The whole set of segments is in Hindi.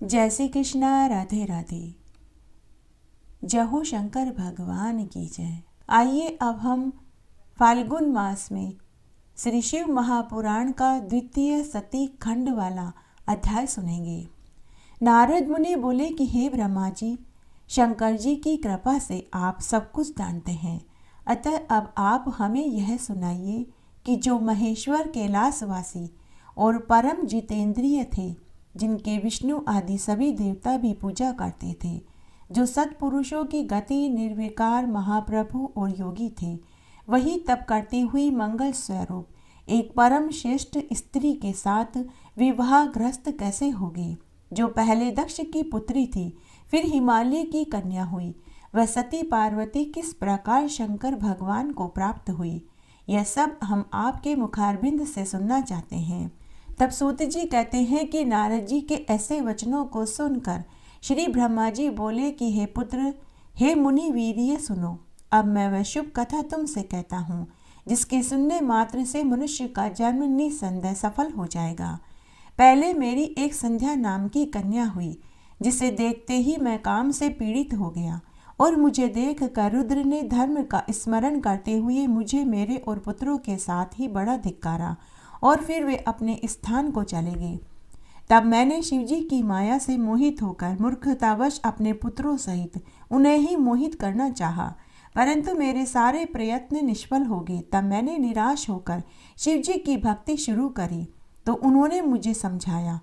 जय श्री कृष्णा। राधे राधे। जय हो शंकर भगवान की जय। आइए अब हम फाल्गुन मास में श्री शिव महापुराण का द्वितीय सती खंड वाला अध्याय सुनेंगे। नारद मुनि बोले कि हे ब्रह्मा जी, शंकर जी की कृपा से आप सब कुछ जानते हैं, अतः अब आप हमें यह सुनाइए कि जो महेश्वर कैलाशवासी और परम जितेंद्रिय थे, जिनके विष्णु आदि सभी देवता भी पूजा करते थे, जो सत्पुरुषों की गति निर्विकार महाप्रभु और योगी थे, वही तप करती हुई मंगल स्वरूप एक परम श्रेष्ठ स्त्री के साथ विवाहग्रस्त कैसे होगी, जो पहले दक्ष की पुत्री थी, फिर हिमालय की कन्या हुई। वह सती पार्वती किस प्रकार शंकर भगवान को प्राप्त हुई, यह सब हम आपके मुखारबिंद से सुनना चाहते हैं। तब सूत जी कहते हैं कि नारद जी के ऐसे वचनों को सुनकर श्री ब्रह्मा जी बोले कि हे पुत्र, हे मुनि वीर्य सुनो। अब मैं वह शुभ कथा तुमसे कहता हूँ, जिसके सुनने मात्र से मनुष्य का जन्म निसंदेह सफल हो जाएगा। पहले मेरी एक संध्या नाम की कन्या हुई, जिसे देखते ही मैं काम से पीड़ित हो गया, और मुझे देख कर रुद्र ने धर्म का स्मरण करते हुए मुझे मेरे और पुत्रों के साथ ही बड़ा धिक्कारा, और फिर वे अपने स्थान को चले गए। तब मैंने शिवजी की माया से मोहित होकर मूर्खतावश अपने पुत्रों सहित उन्हें ही मोहित करना चाहा, परंतु मेरे सारे प्रयत्न निष्फल हो गए। तब मैंने निराश होकर शिवजी की भक्ति शुरू करी, तो उन्होंने मुझे समझाया।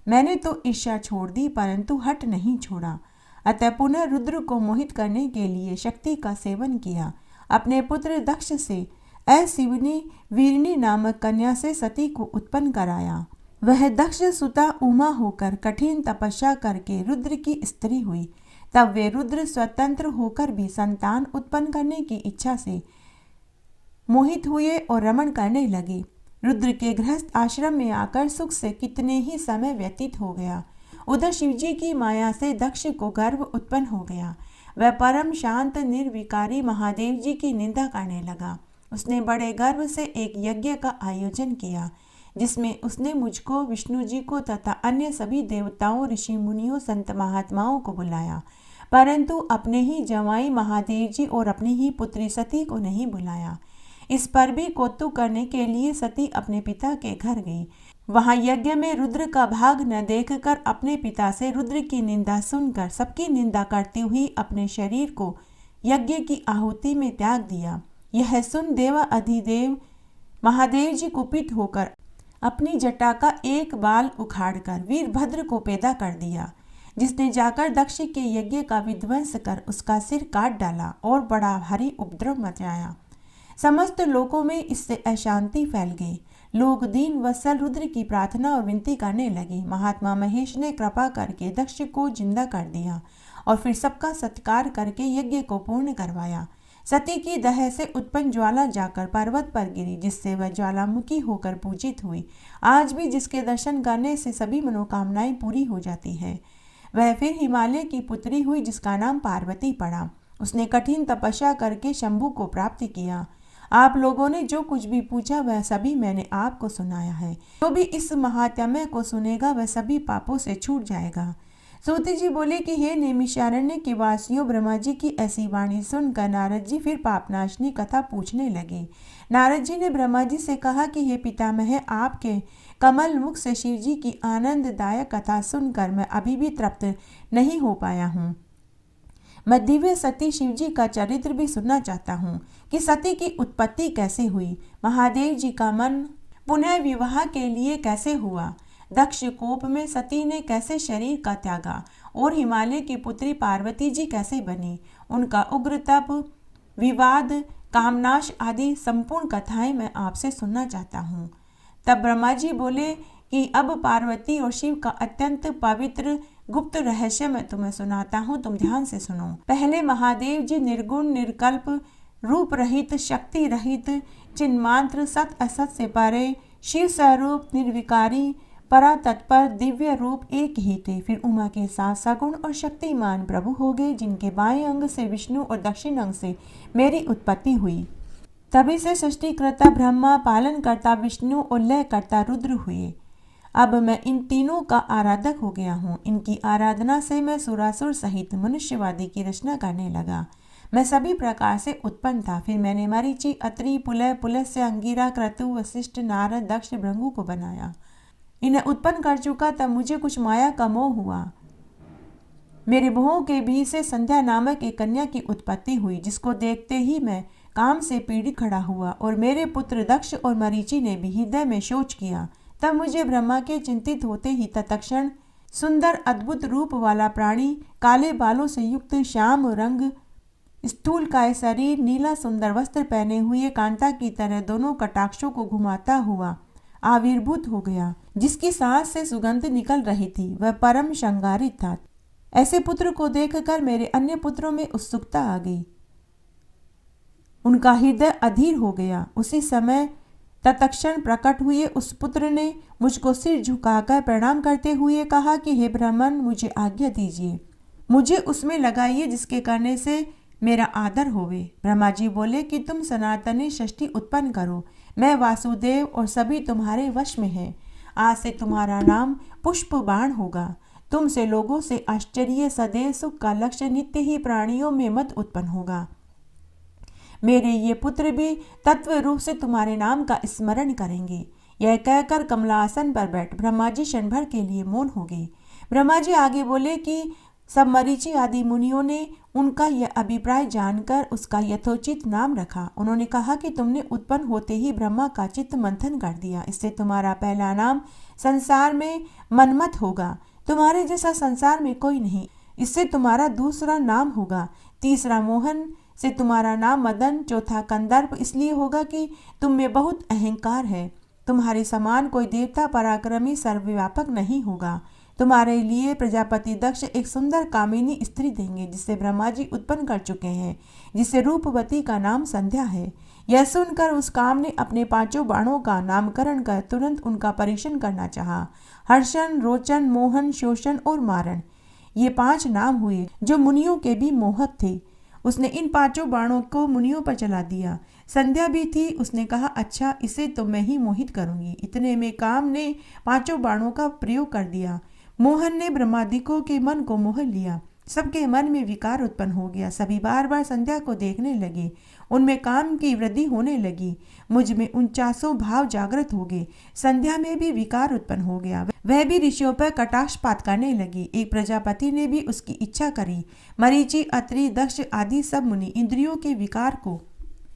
मैंने तो ईर्ष्या छोड़ दी, परंतु हट नहीं छोड़ा। अतः पुनः रुद्र को मोहित करने के लिए शक्ति का सेवन किया। अपने पुत्र दक्ष से अशिवनी वीरनी नामक कन्या से सती को उत्पन्न कराया। वह दक्ष सुता उमा होकर कठिन तपस्या करके रुद्र की स्त्री हुई। तब वे रुद्र स्वतंत्र होकर भी संतान उत्पन्न करने की इच्छा से मोहित हुए और रमण करने लगे। रुद्र के गृहस्थ आश्रम में आकर सुख से कितने ही समय व्यतीत हो गया। उधर शिवजी की माया से दक्ष को गर्व उत्पन्न हो गया। वह परम शांत निर्विकारी महादेव जी की निंदा करने लगा। उसने बड़े गर्व से एक यज्ञ का आयोजन किया, जिसमें उसने मुझको, विष्णु जी को तथा अन्य सभी देवताओं, ऋषि मुनियों, संत महात्माओं को बुलाया, परंतु अपने ही जवाई महादेव जी और अपनी ही पुत्री सती को नहीं बुलाया। इस पर भी कौतुक करने के लिए सती अपने पिता के घर गई। वहां यज्ञ में रुद्र का भाग न देखकर अपने पिता से रुद्र की निंदा सुनकर सबकी निंदा करती हुई अपने शरीर को यज्ञ की आहुति में त्याग दिया। यह सुन देवा अधिदेव महादेव जी कुपित होकर अपनी जटा का एक बाल उखाड़कर वीरभद्र को पैदा कर दिया, जिसने जाकर दक्ष के यज्ञ का विध्वंस कर उसका सिर काट डाला और बड़ा भारी उपद्रव मचाया। समस्त लोकों में इससे अशांति फैल गई। लोग दीन वत्सल रुद्र की प्रार्थना और विनती करने लगे। महात्मा महेश ने कृपा करके दक्ष को जिंदा कर दिया और फिर सबका सत्कार करके यज्ञ को पूर्ण करवाया। सती की दह से उत्पन्न ज्वाला जाकर पर्वत पर गिरी, जिससे वह ज्वालामुखी होकर पूजित हुई। आज भी जिसके दर्शन करने से सभी मनोकामनाएं पूरी हो जाती है, वह फिर हिमालय की पुत्री हुई, जिसका नाम पार्वती पड़ा। उसने कठिन तपस्या करके शंभु को प्राप्त किया। आप लोगों ने जो कुछ भी पूछा वह सभी मैंने आपको सुनाया है। जो भी इस महात्म्य को सुनेगा वह सभी पापों से छूट जाएगा। सूत जी बोले कि हे नैमिषारण्य के वासियों, ब्रह्मा जी की ऐसी वाणी सुनकर नारद जी फिर पापनाशनी कथा पूछने लगे। नारद जी ने ब्रह्मा जी से कहा कि हे पितामह, आपके कमल मुख से शिव जी की आनंददायक कथा सुनकर मैं अभी भी तृप्त नहीं हो पाया हूँ। मैं दिव्य सती शिव जी का चरित्र भी सुनना चाहता हूँ कि सती की उत्पत्ति कैसे हुई, महादेव जी का मन पुनः विवाह के लिए कैसे हुआ, दक्ष कोप में सती ने कैसे शरीर का त्यागा, और हिमालय की पुत्री पार्वती जी कैसे बनी, उनका उग्र तप, विवाद, कामनाश आदि संपूर्ण कथाएं मैं आपसे सुनना चाहता हूँ। तब ब्रह्मा जी बोले कि अब पार्वती और शिव का अत्यंत पवित्र गुप्त रहस्य मैं तुम्हें सुनाता हूँ, तुम ध्यान से सुनो। पहले महादेव जी निर्गुण, निर्कल्प, रूप रहित, शक्ति रहित, चिन्मात्र, सत असत से परे, शिव स्वरूप, निर्विकारी, परा तत्पर, दिव्य रूप एक ही थे। फिर उमा के साथ सगुण और शक्तिमान प्रभु हो गए, जिनके बाएं अंग से विष्णु और दक्षिण अंग से मेरी उत्पत्ति हुई। तभी से सृष्टिकर्ता ब्रह्मा, पालन करता विष्णु और लय करता रुद्र हुए। अब मैं इन तीनों का आराधक हो गया हूँ। इनकी आराधना से मैं सुरासुर सहित मनुष्यवादी की रचना करने लगा। मैं सभी प्रकार से उत्पन्न था। फिर मैंने मरीचि, अत्रि, पुलह, पुलस्त्य, अंगिरा, क्रतु, वशिष्ठ, नारद, दक्ष, भृगु को बनाया। इन्हें उत्पन्न कर चुका तब मुझे कुछ माया का मोह हुआ। मेरे भुवों के बीच से संध्या नामक एक कन्या की उत्पत्ति हुई, जिसको देखते ही मैं काम से पीड़ित खड़ा हुआ और मेरे पुत्र दक्ष और मरीचि ने भी हृदय में शोच किया। तब मुझे ब्रह्मा के चिंतित होते ही तत्क्षण सुंदर अद्भुत रूप वाला प्राणी, काले बालों से युक्त, श्याम रंग, स्थूल काय शरीर, नीला सुंदर वस्त्र पहने हुए, कांता की तरह दोनों कटाक्षों को घुमाता हुआ आविर्भूत हो गया। जिसकी सांस से सुगंध निकल रही थी वह परम श्रृंगारित था। ऐसे पुत्र को देखकर मेरे अन्य पुत्रों में उत्सुकता आ गई, उनका हृदय अधीर हो गया। उसी समय तत्क्षण प्रकट हुए उस पुत्र ने मुझको सिर झुकाकर प्रणाम करते हुए कहा कि हे ब्राह्मण, मुझे आज्ञा दीजिए, मुझे उसमें लगाइए जिसके करने से मेरा आदर होवे। ब्रह्मा जी बोले कि तुम सनातनी षष्ठी उत्पन्न करो, मैं वासुदेव और सभी तुम्हारे वश में है। आज से तुम्हारा नाम पुष्प बाण होगा। तुमसे लोगों से आश्चर्य, सदैव सुख का लक्ष्य, नित्य ही प्राणियों में मत उत्पन्न होगा। मेरे ये पुत्र भी तत्व रूप से तुम्हारे नाम का स्मरण करेंगे। यह कहकर कमलासन पर बैठ ब्रह्मा जी क्षण भर के लिए मौन हो गए। ब्रह्मा जी आगे बोले कि सब मरीचि आदि मुनियों ने उनका यह अभिप्राय जानकर उसका यथोचित नाम रखा। उन्होंने कहा कि तुमने उत्पन्न होते ही ब्रह्मा का चित्त मंथन कर दिया, इससे तुम्हारा पहला नाम संसार में मनमथ होगा। तुम्हारे जैसा संसार में कोई नहीं। इससे तुम्हारा दूसरा नाम होगा, तीसरा मोहन से तुम्हारा नाम मदन, चौथा कंदर्प इसलिए होगा कि तुम में बहुत अहंकार है। तुम्हारे समान कोई देवता पराक्रमी सर्वव्यापक नहीं होगा। तुम्हारे लिए प्रजापति दक्ष एक सुंदर कामिनी स्त्री देंगे, जिसे ब्रह्मा जी उत्पन्न कर चुके हैं, जिसे रूपवती का नाम संध्या है। यह सुनकर उस काम ने अपने 5 बाणों का नामकरण कर तुरंत उनका परीक्षण करना चाहा। हर्षण, रोचन, मोहन, शोषण और मारण, ये 5 नाम हुए जो मुनियों के भी मोहक थे। उसने इन 5 बाणों को मुनियों पर चला दिया। संध्या भी थी। उसने कहा, अच्छा, इसे तो मैं ही मोहित करूंगी। इतने में काम ने 5 बाणों का प्रयोग कर दिया। मोहन ने ब्रह्मादिकों के मन को मोह लिया। सबके मन में विकार उत्पन्न हो गया। सभी बार बार संध्या को देखने लगे। उनमें काम की वृद्धि होने लगी। मुझ में 49 भाव जागृत हो गए। संध्या में भी विकार उत्पन्न हो गया। वह भी ऋषियों पर कटाक्षपात करने लगी। एक प्रजापति ने भी उसकी इच्छा करी। मरीचि, अत्रि, दक्ष आदि सब मुनि इंद्रियों के विकार को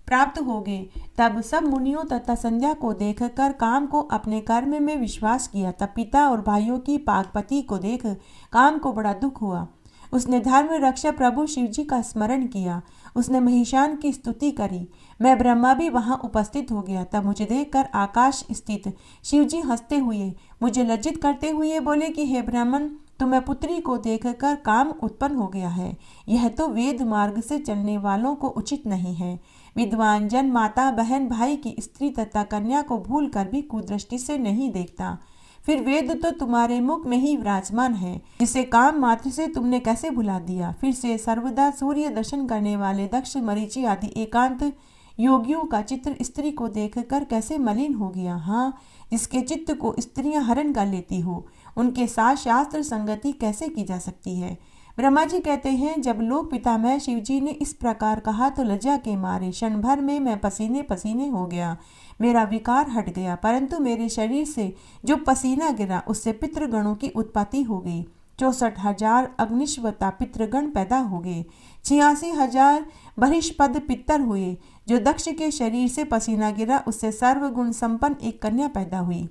प्राप्त हो गए। तब सब मुनियों तथा संध्या को देखकर काम को अपने कर्म में विश्वास किया। तब पिता और भाइयों की पाकपति को देख काम को बड़ा दुख हुआ। उसने धर्म रक्षक प्रभु शिवजी का स्मरण किया। उसने महिषान की स्तुति करी। मैं ब्रह्मा भी वहां उपस्थित हो गया। तब मुझे देखकर आकाश स्थित शिवजी हंसते हुए मुझे लज्जित करते हुए बोले कि हे ब्राह्मण, तुम्हें पुत्री को देखकर काम उत्पन्न हो गया है। यह तो वेद मार्ग से चलने वालों को उचित नहीं है। विद्वान जन माता, बहन, भाई की स्त्री तथा कन्या को भूल कर भी कुदृष्टि से नहीं देखता। फिर वेद तो तुम्हारे मुख में ही विराजमान है, जिसे काम मात्र से तुमने कैसे भुला दिया। फिर से सर्वदा सूर्य दर्शन करने वाले दक्ष, मरीचि आदि एकांत योगियों का चित्र स्त्री को देखकर कैसे मलिन हो गया। हाँ, जिसके चित्त को स्त्रियां हरण कर लेती हो, उनके साथ शास्त्र संगति कैसे की जा सकती है। ब्रह्मा जी कहते हैं, जब लोक पितामह शिवजी ने इस प्रकार कहा तो लज्जा के मारे क्षण भर में मैं पसीने पसीने हो गया। मेरा विकार हट गया, परंतु मेरे शरीर से जो पसीना गिरा उससे पितृगणों की उत्पत्ति हो गई। 64,000 अग्निश्वता पितृगण पैदा हो गए। 86,000 बहिष्पद पितर हुए। जो दक्ष के शरीर से पसीना गिरा उससे सर्वगुण संपन्न एक कन्या पैदा हुई,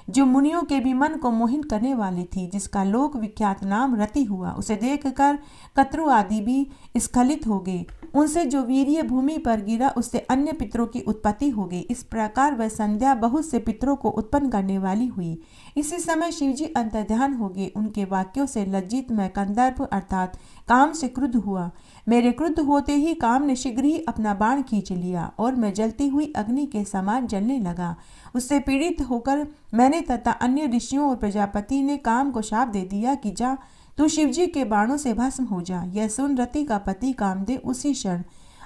जो मुनियों के भी मन को मोहित करने वाली थी, जिसका लोक विख्यात नाम रति हुआ। उसे देखकर कत्रु आदि भी स्खलित हो गए। उनसे जो वीर्य भूमि पर गिरा उससे अन्य पितरों की उत्पत्ति हो गई। इस प्रकार वह संध्या बहुत से पितरों को उत्पन्न करने वाली हुई। इसी समय शिवजी अंतर्ध्यान हो गए। उनके वाक्यों से लज्जित मैं कंदर्प अर्थात काम से क्रुद्ध हुआ। मेरे क्रुद्ध होते ही काम ने शीघ्र ही अपना बाण खींच लिया और मैं जलती हुई अग्नि के समान जलने लगा। उससे पीड़ित होकर मैंने तथा अन्य ऋषियों और प्रजापति ने काम को शाप दे दिया कि जा, तू शिवजी के बाणों से भस्म हो जा। यह सुन रति का पति कामदेव उसी क्षण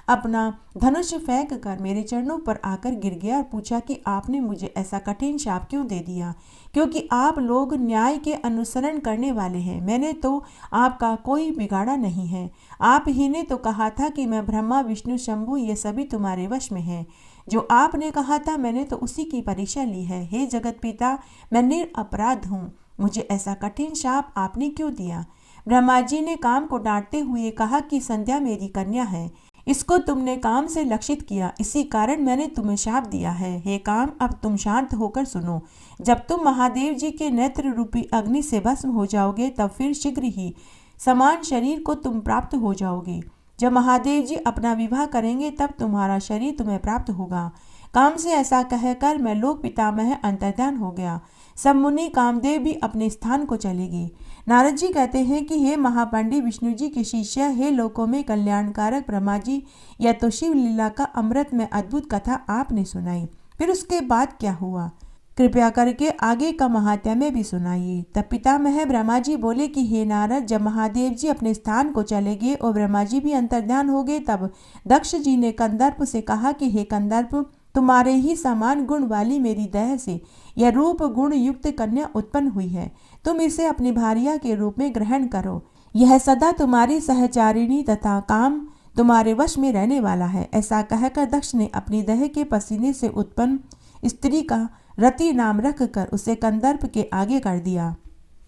अपना धनुष फेंक कर मेरे चरणों पर आकर गिर गया और पूछा कि आपने मुझे ऐसा कठिन शाप क्यों दे दिया, क्योंकि आप लोग न्याय के अनुसरण करने वाले हैं। मैंने तो आपका कोई बिगाड़ा नहीं है। आप ही ने तो कहा था कि मैं ब्रह्मा विष्णु शंभु ये सभी तुम्हारे वश में है। जो आपने कहा था मैंने तो उसी की परीक्षा ली है। हे जगत पिता, मैं निरपराध हूँ। मुझे ऐसा कठिन शाप आपने क्यों दिया? ब्रह्मा जी ने काम को डांटते हुए कहा कि संध्या मेरी कन्या है, इसको तुमने काम से लक्षित किया, इसी कारण मैंने तुम्हें शाप दिया है। हे काम, अब तुम शांत होकर सुनो। जब तुम महादेव जी के नेत्र रूपी अग्नि से भस्म हो जाओगे तब फिर शीघ्र ही समान शरीर को तुम प्राप्त हो जाओगे। जब महादेव जी अपना विवाह करेंगे तब तुम्हारा शरीर तुम्हें प्राप्त होगा। काम से ऐसा कहकर मैं लोक पितामह अंतर्ध्यान हो गया। सब मुनि कामदेव भी अपने स्थान को चले गए। नारद जी कहते हैं कि हे महापांडी विष्णु जी के शिष्य, हे लोकों में कल्याणकारक ब्रह्मा जी, यह तो शिव लीला का अमृत में अद्भुत कथा आपने सुनाई। फिर उसके बाद क्या हुआ? कृपया करके आगे का महात्म्य भी सुनाइए। तब पितामह ब्रह्मा जी बोले कि हे नारद, जब महादेव जी अपने स्थान को चले गए और ब्रह्मा जी भी अंतर्ध्यान हो गए तब दक्ष जी ने कंदर्प से कहा कि हे कंदर्प, तुम्हारे ही समान गुण वाली मेरी दया से यह रूप गुण युक्त कन्या उत्पन्न हुई है। तुम इसे अपनी भार्या के रूप में ग्रहण करो। यह सदा तुम्हारी सहचारिणी तथा काम तुम्हारे वश में रहने वाला है। ऐसा कहकर दक्ष ने अपनी दह के पसीने से उत्पन्न स्त्री का रति नाम रखकर उसे कंदर्प के आगे कर दिया।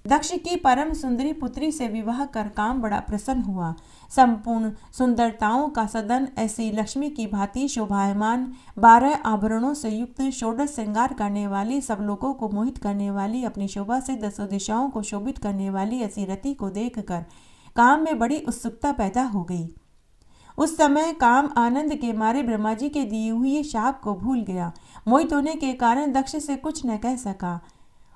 दक्ष की परम सुंदरी पुत्री से विवाह कर काम बड़ा प्रसन्न हुआ। संपूर्ण सुंदरताओं का सदन ऐसी लक्ष्मी की भांति शोभायमान, 12 आभरणों से युक्त, षोडश श्रृंगार करने वाली, सब लोगों को मोहित करने वाली, अपनी शोभा से 10 दिशाओं को शोभित करने वाली ऐसी रति को देखकर काम में बड़ी उत्सुकता पैदा हो गई। उस समय काम आनंद के मारे ब्रह्मा जी के दिए हुए शाप को भूल गया। मोहित होने के कारण दक्ष से कुछ न कह सका।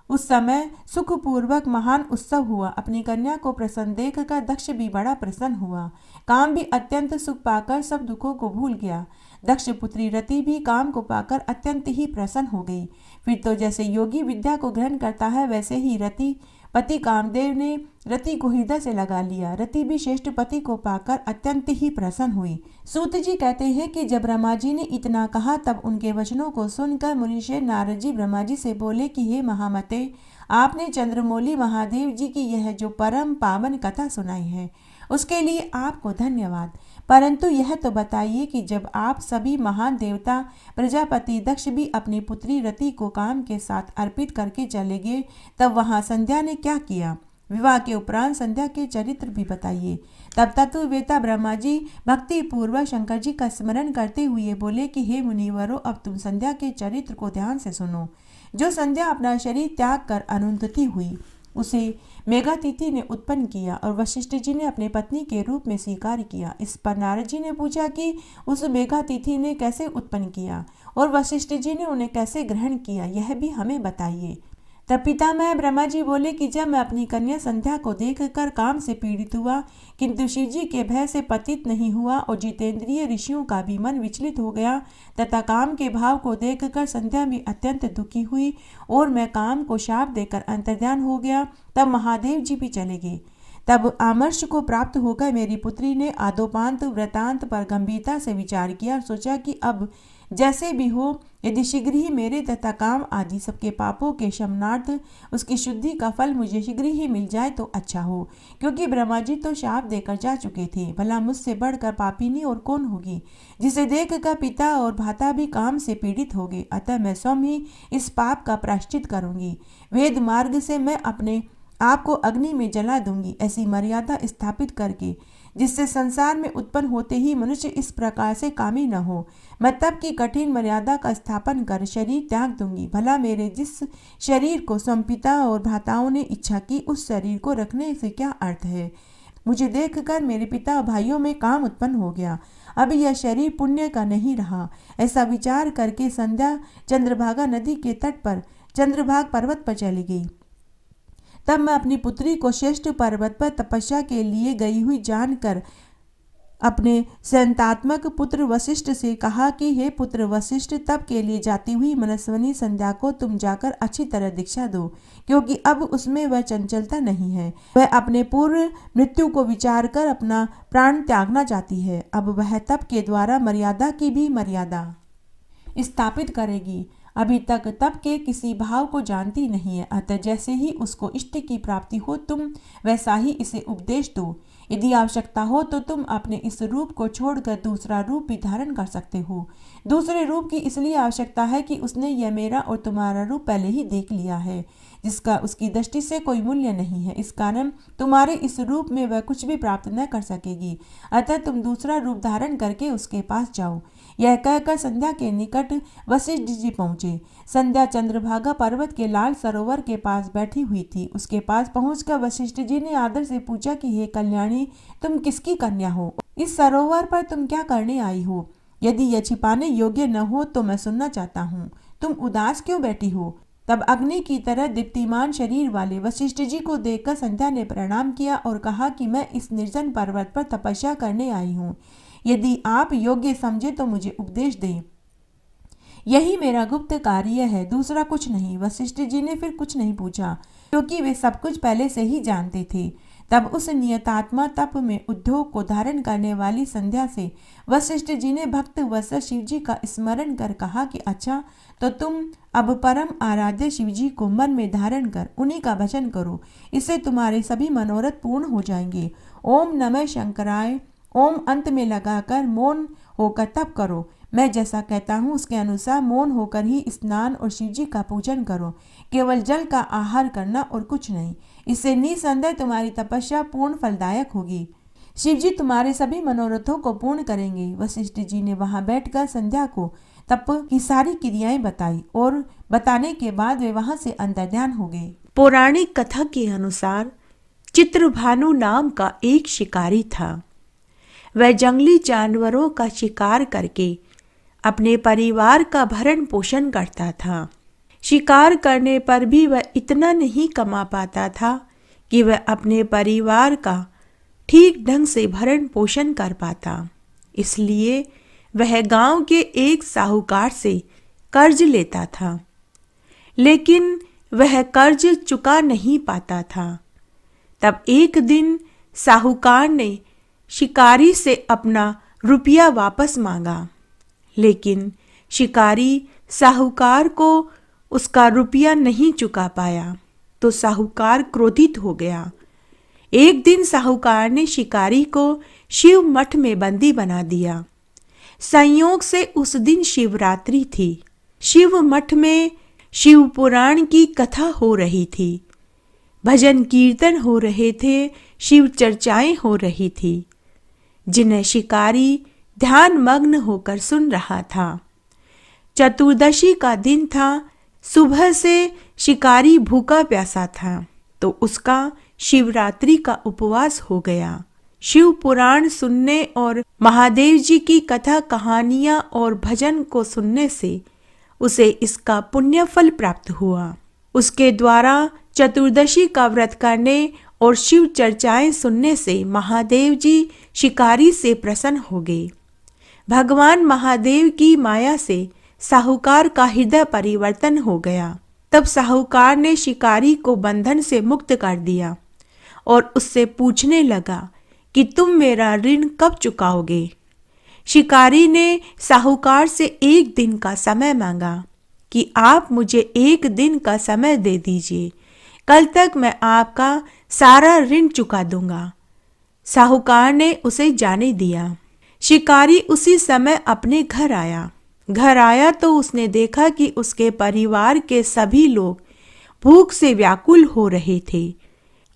उस समय सुखपूर्वक महान उत्सव हुआ। अपनी कन्या को प्रसन्न देखकर दक्ष भी बड़ा प्रसन्न हुआ। काम भी अत्यंत सुख पाकर सब दुखों को भूल गया। दक्ष पुत्री रति भी काम को पाकर अत्यंत ही प्रसन्न हो गई। फिर तो जैसे योगी विद्या को ग्रहण करता है वैसे ही रति पति कामदेव ने रति को हृदय से लगा लिया। रति भी श्रेष्ठ पति को पाकर अत्यंत ही प्रसन्न हुई। सूत जी कहते हैं कि जब ब्रह्मा जी ने इतना कहा तब उनके वचनों को सुनकर मुनिश्रेष्ठ नारद जी ब्रह्मा जी से बोले कि हे महामते, आपने चंद्रमौली महादेव जी की यह जो परम पावन कथा सुनाई है उसके लिए आपको धन्यवाद। परंतु यह तो बताइए कि जब आप सभी महान देवता प्रजापति दक्ष भी अपनी पुत्री रति को काम के साथ अर्पित करके चले गए तब वहाँ संध्या ने क्या किया? विवाह के उपरांत संध्या के चरित्र भी बताइए। तब तत्ववेता ब्रह्मा जी भक्ति पूर्वक शंकर जी का स्मरण करते हुए बोले कि हे मुनिवरों, अब तुम संध्या के चरित्र को ध्यान से सुनो। जो संध्या अपना शरीर त्याग कर अरुंधति हुई उसे मेघातिथि ने उत्पन्न किया और वशिष्ठ जी ने अपने पत्नी के रूप में स्वीकार किया। इस पर नारद जी ने पूछा कि उस मेघातिथि ने कैसे उत्पन्न किया और वशिष्ठ जी ने उन्हें कैसे ग्रहण किया, यह भी हमें बताइए। तब पितामह ब्रह्मा जी बोले कि जब मैं अपनी कन्या संध्या को देखकर काम से पीड़ित हुआ किंतु शिव जी के भय से पतित नहीं हुआ और जितेंद्रिय ऋषियों का भी मन विचलित हो गया तथा काम के भाव को देखकर संध्या भी अत्यंत दुखी हुई और मैं काम को शाप देकर अंतर्ध्यान हो गया, तब महादेव जी भी चले गए। तब आमर्ष को प्राप्त होकर मेरी पुत्री ने आदोपांत वृतांत पर गंभीरता से विचार किया और सोचा कि अब जैसे भी हो, यदि शीघ्र ही मेरे तथा काम आदि सबके पापों के शमनार्थ उसकी शुद्धि का फल मुझे शीघ्र ही मिल जाए तो अच्छा हो, क्योंकि ब्रह्मा जी तो शाप देकर जा चुके थे। भला मुझसे बढ़कर पापिनी और कौन होगी, जिसे देखकर पिता और भ्राता भी काम से पीड़ित हो गए। अतः मैं स्वयं ही इस पाप का प्रायश्चित करूंगी। वेद मार्ग से मैं अपने आपको अग्नि में जला दूंगी, ऐसी मर्यादा स्थापित करके जिससे संसार में उत्पन्न होते ही मनुष्य इस प्रकार से कामी न हो। मैं तप की कठिन मर्यादा का स्थापन कर शरीर त्याग दूंगी। भला मेरे जिस शरीर को स्वयं पिता और भ्राताओं ने इच्छा की उस शरीर को रखने से क्या अर्थ है? मुझे देखकर मेरे पिता और भाइयों में काम उत्पन्न हो गया। अब यह शरीर पुण्य का नहीं रहा। ऐसा विचार करके संध्या चंद्रभागा नदी के तट पर चंद्रभाग पर्वत पर चली गई। तब मैं अपनी पुत्री को श्रेष्ठ पर्वत पर तपस्या के लिए गई हुई जानकर अपने संतात्मक पुत्र वशिष्ठ से कहा कि हे पुत्र वशिष्ठ, तप के लिए जाती हुई मनस्विनी संध्या को तुम जाकर अच्छी तरह दीक्षा दो, क्योंकि अब उसमें वह चंचलता नहीं है। वह अपने पूर्व मृत्यु को विचार कर अपना प्राण त्यागना चाहती है। अब वह तप के द्वारा मर्यादा की भी मर्यादा स्थापित करेगी। अभी तक तप के किसी भाव को जानती नहीं है, अतः जैसे ही उसको इष्ट की प्राप्ति हो तुम वैसा ही इसे उपदेश दो। यदि आवश्यकता हो तो तुम अपने इस रूप को छोड़कर दूसरा रूप भी धारण कर सकते हो। दूसरे रूप की इसलिए आवश्यकता है कि उसने यह मेरा और तुम्हारा रूप पहले ही देख लिया है, जिसका उसकी दृष्टि से कोई मूल्य नहीं है। इस कारण तुम्हारे इस रूप में वह कुछ भी प्राप्त न कर सकेगी, अतः तुम दूसरा रूप धारण करके उसके पास जाओ। यह कहकर संध्या के निकट वशिष्ठ जी पहुंचे। संध्या चंद्रभागा पर्वत के लाल सरोवर के पास बैठी हुई थी। उसके पास पहुंचकर वशिष्ठ जी ने आदर से पूछा कि हे कल्याणी, तुम किसकी कन्या हो? इस सरोवर पर तुम क्या करने आई हो? यदि यह छिपाने योग्य न हो तो मैं सुनना चाहता हूँ। तुम उदास क्यों बैठी हो? तब अग्नि की तरह दीप्तिमान शरीर वाले वशिष्ठ जी को देखकर संध्या ने प्रणाम किया और कहा कि मैं इस निर्जन पर्वत पर तपस्या करने आई हूँ। यदि आप योग्य समझे तो मुझे उपदेश दें। यही मेरा गुप्त कार्य है, दूसरा कुछ नहीं। वशिष्ठ जी ने फिर कुछ नहीं पूछा, क्योंकि वे सब कुछ पहले से ही जानते थे। तब उस नियतात्मा तप में उद्योग को धारण करने वाली संध्या से वशिष्ठ जी ने भक्त वत्स शिव जी का स्मरण कर कहा कि अच्छा, तो तुम अब परम आराध्य शिव जी को मन में धारण कर उन्हीं का भजन करो, इससे तुम्हारे सभी मनोरथ पूर्ण हो जाएंगे। ओम नमः शंकराय ओम अंत में लगाकर मौन होकर तप करो। मैं जैसा कहता हूँ उसके अनुसार मौन होकर ही स्नान और शिव जी का पूजन करो। केवल जल का आहार करना और कुछ नहीं। इससे निसंदेह तुम्हारी तपस्या पूर्ण फलदायक होगी। शिव जी तुम्हारे सभी मनोरथों को पूर्ण करेंगे। वशिष्ठ जी ने वहां बैठकर संध्या को तप की सारी क्रियाएं बताई और बताने के बाद वे वहां से अंतर्ध्यान हो गए। पौराणिक कथा के अनुसार चित्रभानु नाम का एक शिकारी था। वह जंगली जानवरों का शिकार करके अपने परिवार का भरण पोषण करता था। शिकार करने पर भी वह इतना नहीं कमा पाता था कि वह अपने परिवार का ठीक ढंग से भरण पोषण कर पाता। इसलिए वह गांव के एक साहूकार से कर्ज लेता था, लेकिन वह कर्ज चुका नहीं पाता था। तब एक दिन साहूकार ने शिकारी से अपना रुपया वापस मांगा, लेकिन शिकारी साहूकार को उसका रुपया नहीं चुका पाया तो साहूकार क्रोधित हो गया। एक दिन साहूकार ने शिकारी को शिव मठ में बंदी बना दिया। संयोग से उस दिन शिवरात्रि थी। शिव मठ में शिव पुराण की कथा हो रही थी, भजन कीर्तन हो रहे थे, शिव चर्चाएं हो रही थी, जिन्हें शिकारी ध्यान मग्न होकर सुन रहा था। चतुर्दशी का दिन था। सुबह से शिकारी भूखा प्यासा था तो उसका शिवरात्रि का उपवास हो गया। शिव पुराण सुनने और महादेव जी की कथा कहानियां और भजन को सुनने से उसे इसका पुण्य फल प्राप्त हुआ। उसके द्वारा चतुर्दशी का व्रत करने और शिव चर्चाएं सुनने से महादेव जी शिकारी से प्रसन्न हो गए। भगवान महादेव की माया से साहूकार का हृदय परिवर्तन हो गया। तब साहूकार ने शिकारी को बंधन से मुक्त कर दिया और उससे पूछने लगा कि तुम मेरा ऋण कब चुकाओगे। शिकारी ने साहूकार से एक दिन का समय मांगा कि आप मुझे एक दिन का समय दे दीजिए, कल तक मैं आपका सारा ऋण चुका दूंगा। साहूकार ने उसे जाने दिया। शिकारी उसी समय अपने घर आया तो उसने देखा कि उसके परिवार के सभी लोग भूख से व्याकुल हो रहे थे।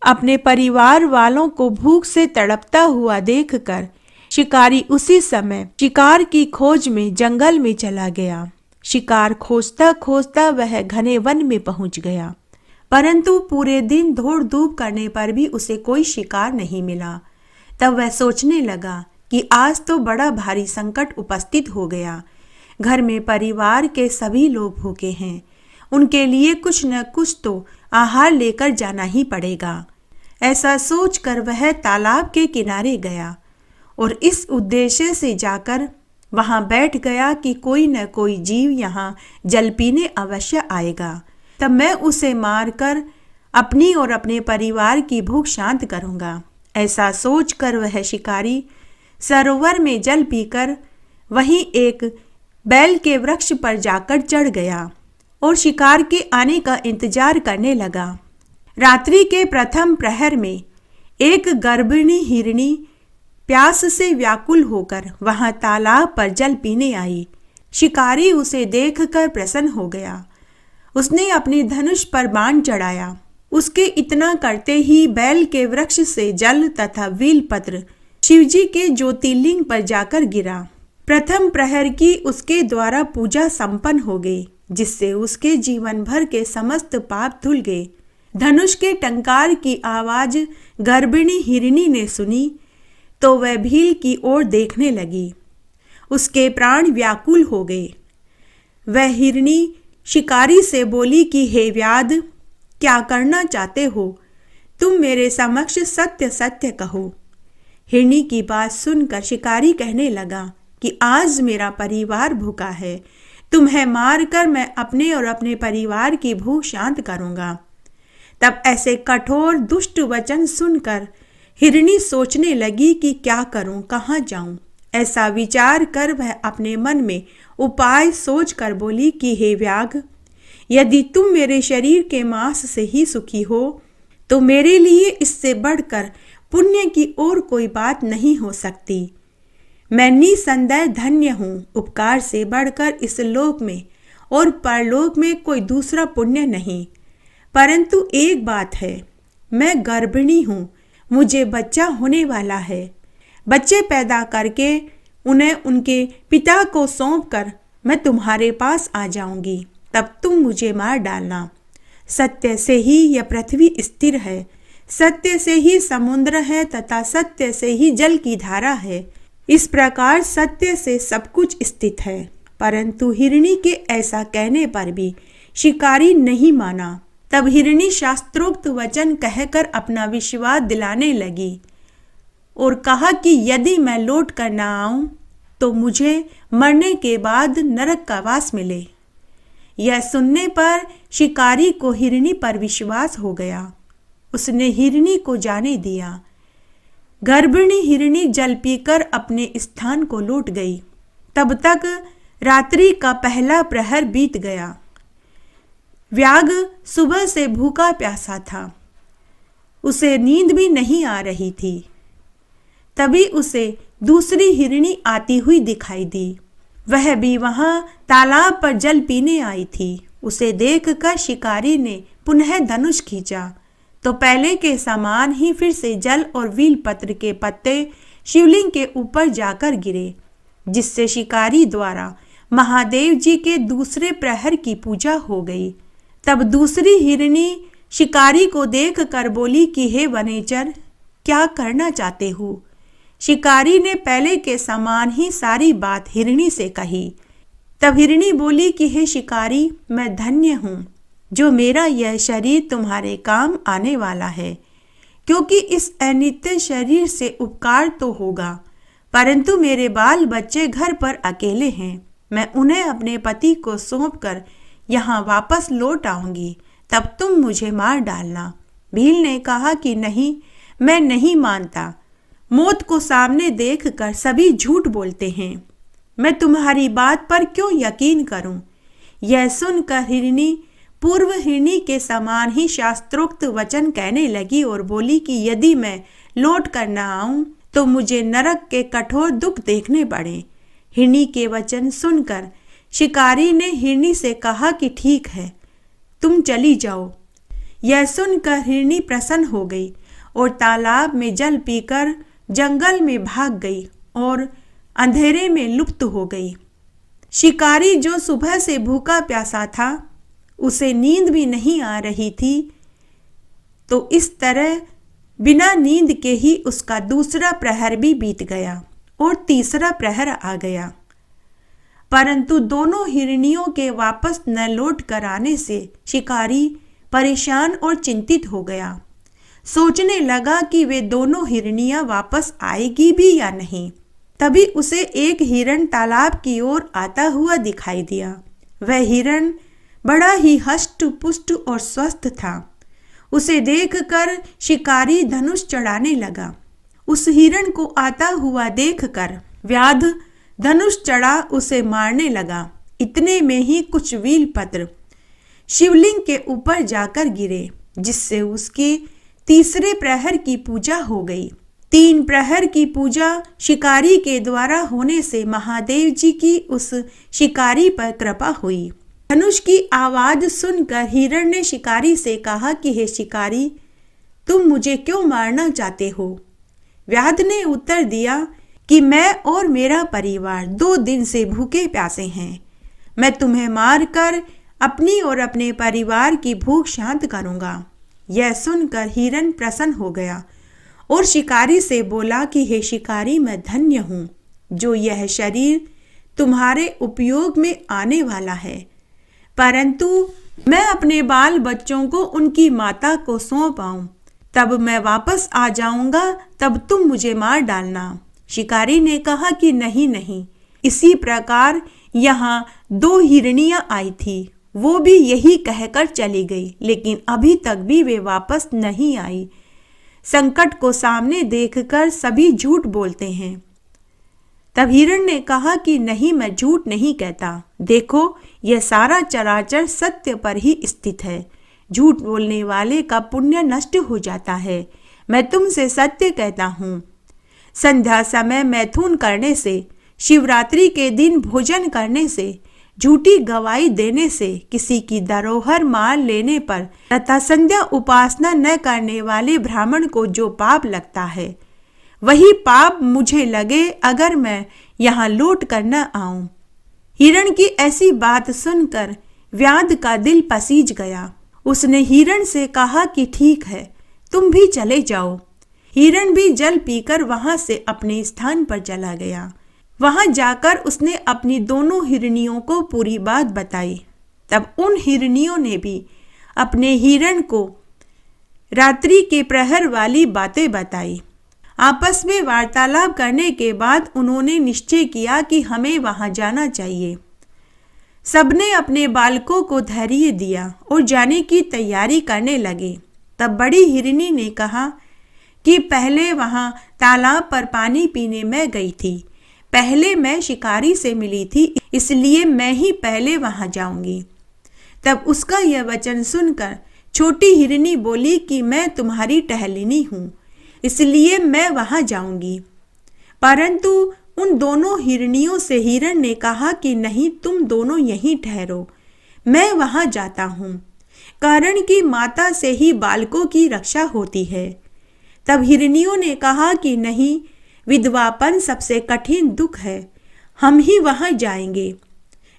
अपने परिवार वालों को भूख से तड़पता हुआ देखकर शिकारी उसी समय शिकार की खोज में जंगल में चला गया। शिकार खोजता खोजता वह घने वन में पहुंच गया, परंतु पूरे दिन दौड़ धूप करने पर भी उसे कोई शिकार नहीं मिला। तब वह सोचने लगा कि आज तो बड़ा भारी संकट उपस्थित हो गया। घर में परिवार के सभी लोग भूखे हैं, उनके लिए कुछ न कुछ तो आहार लेकर जाना ही पड़ेगा। ऐसा सोचकर वह तालाब के किनारे गया और इस उद्देश्य से जाकर वहां बैठ गया कि कोई न कोई जीव यहाँ जल पीने अवश्य आएगा, तब मैं उसे मारकर अपनी और अपने परिवार की भूख शांत करूंगा। ऐसा सोचकर वह शिकारी सरोवर में जल पीकर वहीं एक बैल के वृक्ष पर जाकर चढ़ गया और शिकार के आने का इंतजार करने लगा। रात्रि के प्रथम प्रहर में एक गर्भिणी हिरनी प्यास से व्याकुल होकर वहां तालाब पर जल पीने आई। शिकारी उसे देखकर प्रसन्न हो गया। उसने अपने धनुष पर बाण चढ़ाया। उसके इतना करते ही बैल के वृक्ष से जल तथा वीलपत्र शिवजी के ज्योतिर्लिंग पर जाकर गिरा। प्रथम प्रहर की उसके द्वारा पूजा संपन्न हो गई, जिससे उसके जीवन भर के समस्त पाप धुल गए। धनुष के टंकार की आवाज गर्भिणी हिरनी ने सुनी तो वह भील की ओर देखने लगी। उसके प्राण व्याकुल हो गए। वह हिरनी शिकारी से बोली कि हे व्याध, क्या करना चाहते हो? तुम मेरे समक्ष सत्य सत्य कहो। हिरनी की बात सुनकर शिकारी कहने लगा कि आज मेरा परिवार भूखा है, तुम्हें मारकर मैं अपने और अपने परिवार की भूख शांत करूंगा। तब ऐसे कठोर दुष्ट वचन सुनकर हिरनी सोचने लगी कि क्या करूं, कहाँ जाऊं। ऐसा विचार कर वह अपने मन में उपाय सोचकर बोली कि हे व्याघ, यदि तुम मेरे शरीर के मांस से ही सुखी हो तो मेरे लिए इससे बढ़कर पुण्य की और कोई बात नहीं हो सकती। मैं निसंदेह धन्य हूँ। उपकार से बढ़कर इस लोक में और परलोक में कोई दूसरा पुण्य नहीं। परंतु एक बात है, मैं गर्भिणी हूँ, मुझे बच्चा होने वाला है। बच्चे पैदा करके उन्हें उनके पिता को सौंपकर मैं तुम्हारे पास आ जाऊंगी, तब तुम मुझे मार डालना। सत्य से ही यह पृथ्वी स्थिर है, सत्य से ही समुद्र है तथा सत्य से ही जल की धारा है। इस प्रकार सत्य से सब कुछ स्थित है। परंतु हिरनी के ऐसा कहने पर भी शिकारी नहीं माना। तब हिरनी शास्त्रोक्त वचन कहकर अपना विश्वास दिलाने लगी और कहा कि यदि मैं लौट कर न आऊं तो मुझे मरने के बाद नरक का वास मिले। यह सुनने पर शिकारी को हिरनी पर विश्वास हो गया। उसने हिरनी को जाने दिया। गर्भिणी हिरनी जल पीकर अपने स्थान को लौट गई। तब तक रात्रि का पहला प्रहर बीत गया। व्याघ सुबह से भूखा प्यासा था। उसे नींद भी नहीं आ रही थी। तभी उसे दूसरी हिरनी आती हुई दिखाई दी। वह भी वहां तालाब पर जल पीने आई थी। उसे देखकर शिकारी ने पुनः धनुष खींचा तो पहले के समान ही फिर से जल और वीलपत्र के पत्ते शिवलिंग के ऊपर जाकर गिरे, जिससे शिकारी द्वारा महादेव जी के दूसरे प्रहर की पूजा हो गई। तब दूसरी हिरनी शिकारी को देखकर बोली कि हे वनेचर, क्या करना चाहते हो? शिकारी ने पहले के समान ही सारी बात हिरनी से कही। तब हिरनी बोली कि हे शिकारी, मैं धन्य हूँ जो मेरा यह शरीर तुम्हारे काम आने वाला है, क्योंकि इस अनित्य शरीर से उपकार तो होगा, परंतु मेरे बाल बच्चे घर पर अकेले हैं। मैं उन्हें अपने पति को सौंपकर यहाँ वापस लौट आऊंगी, तब तुम मुझे मार डालना। भील ने कहा कि नहीं, मैं नहीं मानता। मौत को सामने देखकर सभी झूठ बोलते हैं। मैं तुम्हारी बात पर क्यों यकीन करूं? यह सुनकर हिरनी पूर्व हिरनी के समान ही शास्त्रोक्त वचन कहने लगी और बोली कि यदि मैं लौट कर न आऊं तो मुझे नरक के कठोर दुख देखने पड़े। हिरनी के वचन सुनकर शिकारी ने हिरनी से कहा कि ठीक है, तुम चली जाओ। यह सुनकर हिरनी प्रसन्न हो गई और तालाब में जल पीकर जंगल में भाग गई और अंधेरे में लुप्त हो गई। शिकारी जो सुबह से भूखा प्यासा था, उसे नींद भी नहीं आ रही थी, तो इस तरह बिना नींद के ही उसका दूसरा प्रहर भी बीत गया और तीसरा प्रहर आ गया। परंतु दोनों हिरनियों के वापस न लौट कर आने से शिकारी परेशान और चिंतित हो गया। सोचने लगा कि वे दोनों हिरनियां वापस आएगी भी या नहीं। तभी उसे एक हिरण तालाब की ओर आता हुआ दिखाई दिया। वह हिरण बड़ा ही हष्ट पुष्ट और स्वस्थ था। उसे देखकर शिकारी धनुष चढ़ाने लगा। उस हिरण को आता हुआ देखकर व्याध धनुष चढ़ा उसे मारने लगा। इतने में ही कुछ वील पत्र शिवलिंग के ऊपर जाकर गिरे, जिससे उसके तीसरे प्रहर की पूजा हो गई। 3 प्रहर की पूजा शिकारी के द्वारा होने से महादेव जी की उस शिकारी पर कृपा हुई। धनुष की आवाज सुनकर हिरण ने शिकारी से कहा कि हे शिकारी, तुम मुझे क्यों मारना चाहते हो? व्याध ने उत्तर दिया कि मैं और मेरा परिवार 2 दिन से भूखे प्यासे हैं। मैं तुम्हें मारकर अपनी और अपने परिवार की भूख शांत करूंगा। यह सुनकर हिरण प्रसन्न हो गया और शिकारी से बोला कि हे शिकारी, मैं धन्य हूँ जो यह शरीर तुम्हारे उपयोग में आने वाला है, परंतु मैं अपने बाल बच्चों को उनकी माता को सौंप आऊं, तब मैं वापस आ जाऊंगा, तब तुम मुझे मार डालना। शिकारी ने कहा कि नहीं नहीं। इसी प्रकार यहाँ 2 हिरनियां आई थी, वो भी यही कहकर चली गई, लेकिन अभी तक भी वे वापस नहीं आई। संकट को सामने देखकर सभी झूठ बोलते हैं। तब हिरण ने कहा कि नहीं, मैं झूठ नहीं कहता। देखो, यह सारा चराचर सत्य पर ही स्थित है। झूठ बोलने वाले का पुण्य नष्ट हो जाता है। मैं तुमसे सत्य कहता हूँ। संध्या समय मैथुन करने से, शिवरात्रि के दिन भोजन करने से, झूठी गवाही देने से, किसी की धरोहर मार लेने पर तथा संध्या उपासना न करने वाले ब्राह्मण को जो पाप लगता है, वही पाप मुझे लगे अगर मैं यहाँ लौट कर न आऊं। हिरण की ऐसी बात सुनकर व्याध का दिल पसीज गया। उसने हिरण से कहा कि ठीक है, तुम भी चले जाओ। हिरण भी जल पीकर वहां से अपने स्थान पर चला गया। वहां जाकर उसने अपनी दोनों हिरनियों को पूरी बात बताई। तब उन हिरनियों ने भी अपने हिरण को रात्रि के प्रहर वाली बातें बताई। आपस में वार्तालाप करने के बाद उन्होंने निश्चय किया कि हमें वहां जाना चाहिए। सबने अपने बालकों को धैर्य दिया और जाने की तैयारी करने लगे। तब बड़ी हिरनी ने कहा कि पहले वहां तालाब पर पानी पीने मैं गई थी। पहले मैं शिकारी से मिली थी, इसलिए मैं ही पहले वहां जाऊंगी। तब उसका यह वचन सुनकर छोटी हिरनी बोली कि मैं तुम्हारी टहलिनी हूँ, इसलिए मैं वहां जाऊंगी। परंतु उन दोनों हिरनियों से हिरण ने कहा कि नहीं, तुम दोनों यहीं ठहरो, मैं वहां जाता हूँ, कारण कि माता से ही बालकों की रक्षा होती है। तब हिरनियों ने कहा कि नहीं, विधवापन सबसे कठिन दुख है, हम ही वहां जाएंगे।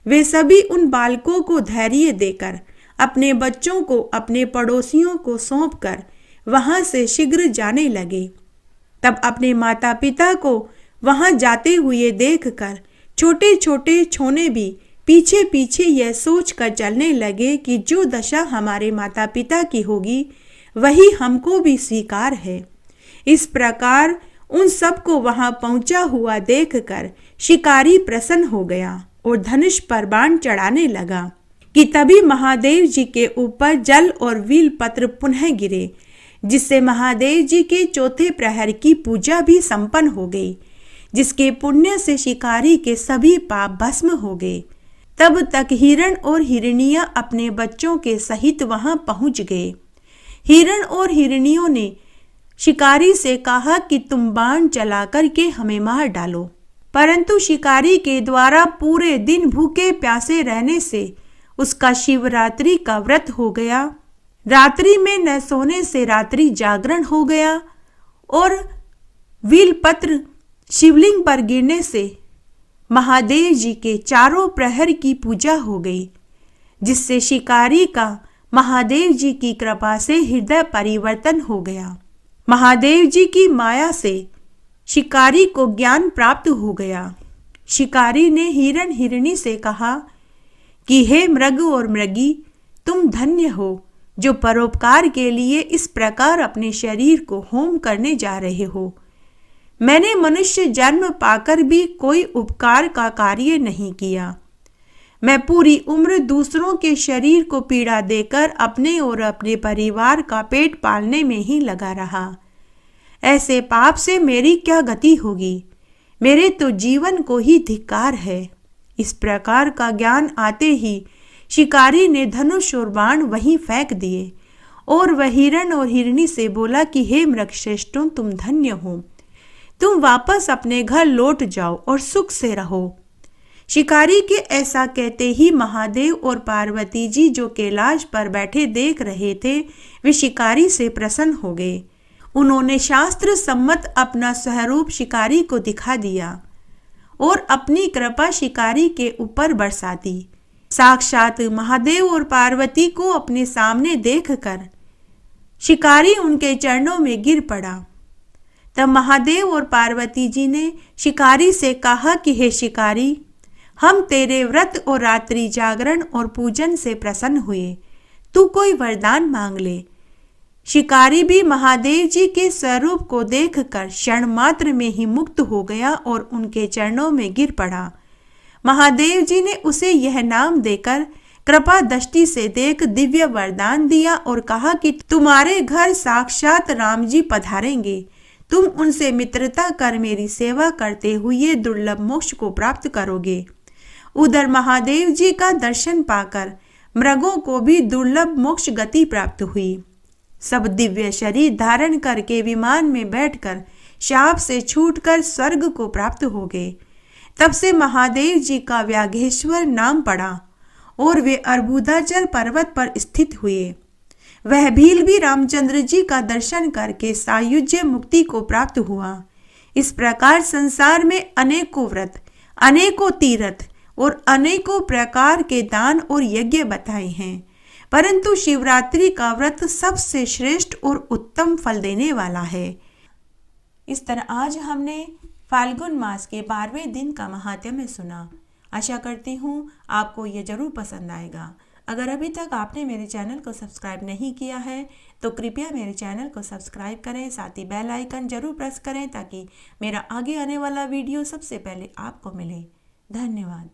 वे सभी उन बालकों को धैर्य देकर अपने बच्चों को अपने पड़ोसियों को सौंपकर वहां से शीघ्र जाने लगे। तब अपने माता पिता को वहां जाते हुए देखकर छोटे छोटे छोने भी पीछे पीछे यह सोच कर चलने लगे कि जो दशा हमारे माता पिता की होगी वही हमको भी स्वीकार है। इस प्रकार उन सबको वहां पहुंचा हुआ देखकर शिकारी प्रसन्न हो गया और धनुष पर बाण चढ़ाने लगा कि तभी महादेव जी के ऊपर जल और वील पत्र पुनः गिरे, जिससे महादेव जी के चौथे प्रहर की पूजा भी संपन्न हो गई, जिसके पुण्य से शिकारी के सभी पाप भस्म हो गए। तब तक हिरण और हिरनियां अपने बच्चों के सहित वहां पहुंच गए। हिरण और हिरनियों ने शिकारी से कहा कि तुम बाण चला करके हमें मार डालो, परंतु शिकारी के द्वारा पूरे दिन भूखे प्यासे रहने से उसका शिवरात्रि का व्रत हो गया। रात्रि में न सोने से रात्रि जागरण हो गया और वीलपत्र शिवलिंग पर गिरने से महादेव जी के चारों प्रहर की पूजा हो गई, जिससे शिकारी का महादेव जी की कृपा से हृदय परिवर्तन हो गया। महादेव जी की माया से शिकारी को ज्ञान प्राप्त हो गया। शिकारी ने हिरण हिरणी से कहा कि हे मृग और मृगी, तुम धन्य हो जो परोपकार के लिए इस प्रकार अपने शरीर को होम करने जा रहे हो। मैंने मनुष्य जन्म पाकर भी कोई उपकार का कार्य नहीं किया। मैं पूरी उम्र दूसरों के शरीर को पीड़ा देकर अपने और अपने परिवार का पेट पालने में ही लगा रहा। ऐसे पाप से मेरी क्या गति होगी? मेरे तो जीवन को ही धिक्कार है। इस प्रकार का ज्ञान आते ही शिकारी ने धनुष और बाण वहीं फेंक दिए और वह हिरण और हिरनी से बोला कि हे मृगश्रेष्ठों, तुम धन्य हो, तुम वापस अपने घर लौट जाओ और सुख से रहो। शिकारी के ऐसा कहते ही महादेव और पार्वती जी जो कैलाश पर बैठे देख रहे थे, वे शिकारी से प्रसन्न हो गए। उन्होंने शास्त्र सम्मत अपना स्वरूप शिकारी को दिखा दिया और अपनी कृपा शिकारी के ऊपर बरसा दी। साक्षात महादेव और पार्वती को अपने सामने देखकर शिकारी उनके चरणों में गिर पड़ा। तब महादेव और पार्वती जी ने शिकारी से कहा कि हे शिकारी, हम तेरे व्रत और रात्रि जागरण और पूजन से प्रसन्न हुए, तू कोई वरदान मांग ले। शिकारी भी महादेव जी के स्वरूप को देखकर क्षण मात्र में ही मुक्त हो गया और उनके चरणों में गिर पड़ा। महादेव जी ने उसे यह नाम देकर कृपा दृष्टि से देख दिव्य वरदान दिया और कहा कि तुम्हारे घर साक्षात राम जी पधारेंगे। तुम उनसे मित्रता कर मेरी सेवा करते हुए दुर्लभ मोक्ष को प्राप्त करोगे। उधर महादेव जी का दर्शन पाकर मृगों को भी दुर्लभ मोक्ष गति प्राप्त हुई। सब दिव्य शरीर धारण करके विमान में बैठकर शाप से छूटकर स्वर्ग को प्राप्त हो गए। तब से महादेव जी का व्याघ्रेश्वर नाम पड़ा और वे अर्बुदाचल पर्वत पर स्थित हुए। वह भील भी रामचंद्र जी का दर्शन करके सायुज्य मुक्ति को प्राप्त हुआ। इस प्रकार संसार में अनेकों व्रत, अनेकों तीर्थ और अनेकों प्रकार के दान और यज्ञ बताए हैं, परंतु शिवरात्रि का व्रत सबसे श्रेष्ठ और उत्तम फल देने वाला है। इस तरह आज हमने फाल्गुन मास के 12वें दिन का महात्म्य सुना। आशा करती हूँ आपको ये जरूर पसंद आएगा। अगर अभी तक आपने मेरे चैनल को सब्सक्राइब नहीं किया है तो कृपया मेरे चैनल को सब्सक्राइब करें, साथ ही बेल आइकन जरूर प्रेस करें ताकि मेरा आगे आने वाला वीडियो सबसे पहले आपको मिले। धन्यवाद।